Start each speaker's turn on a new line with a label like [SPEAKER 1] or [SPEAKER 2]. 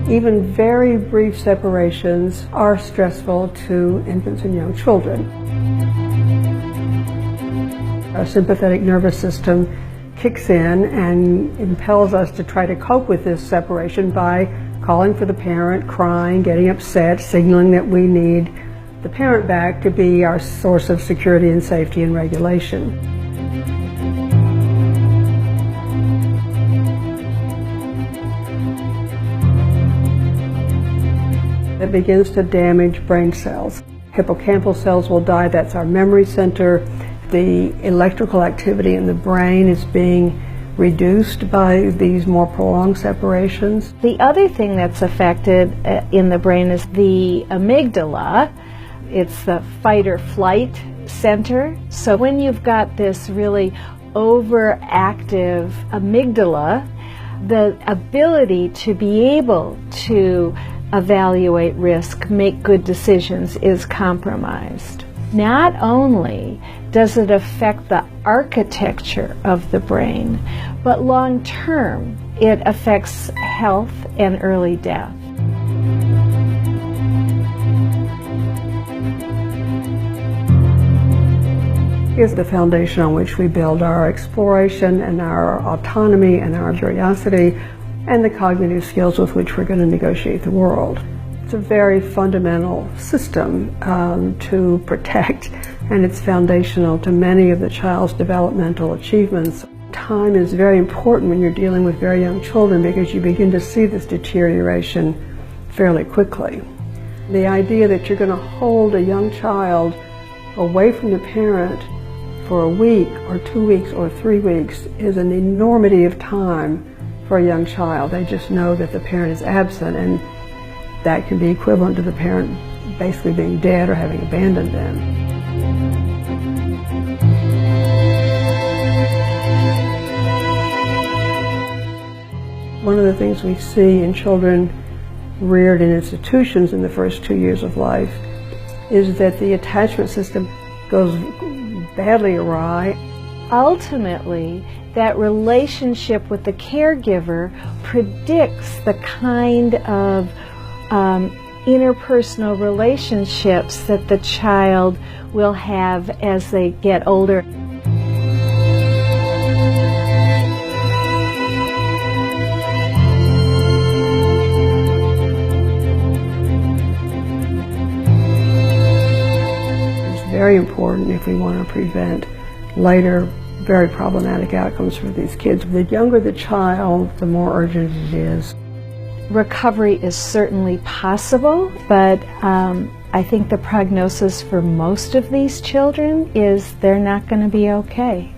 [SPEAKER 1] Even very brief separations are stressful to infants and young children. Our sympathetic nervous system kicks in and impels us to try to cope with this separation by calling for the parent, crying, getting upset, signaling that we need the parent back to be our source of security and safety and regulation. It begins to damage brain cells. Hippocampal cells will die, that's our memory center. The electrical activity in the brain is being reduced by these more prolonged separations.
[SPEAKER 2] The other thing that's affected in the brain is the amygdala. It's the fight or flight center. So when you've got this really overactive amygdala, the ability to be able to evaluate risk, make good decisions is compromised. Not only does it affect the architecture of the brain, but long term it affects health and early death.
[SPEAKER 1] Is the foundation on which we build our exploration and our autonomy and our curiosity and the cognitive skills with which we're going to negotiate the world. It's a very fundamental system to protect, and it's foundational to many of the child's developmental achievements. Time is very important when you're dealing with very young children because you begin to see this deterioration fairly quickly. The idea that you're going to hold a young child away from the parent for a week or 2 weeks or 3 weeks is an enormity of time for a young child. They just know that the parent is absent, and that can be equivalent to the parent basically being dead or having abandoned them. One of the things we see in children reared in institutions in the first 2 years of life is that the attachment system goes badly awry.
[SPEAKER 2] Ultimately, that relationship with the caregiver predicts the kind of interpersonal relationships that the child will have as they get older.
[SPEAKER 1] It's very important if we want to prevent later very problematic outcomes for these kids. The younger the child, the more urgent it is.
[SPEAKER 2] Recovery is certainly possible, but I think the prognosis for most of these children is they're not going to be okay.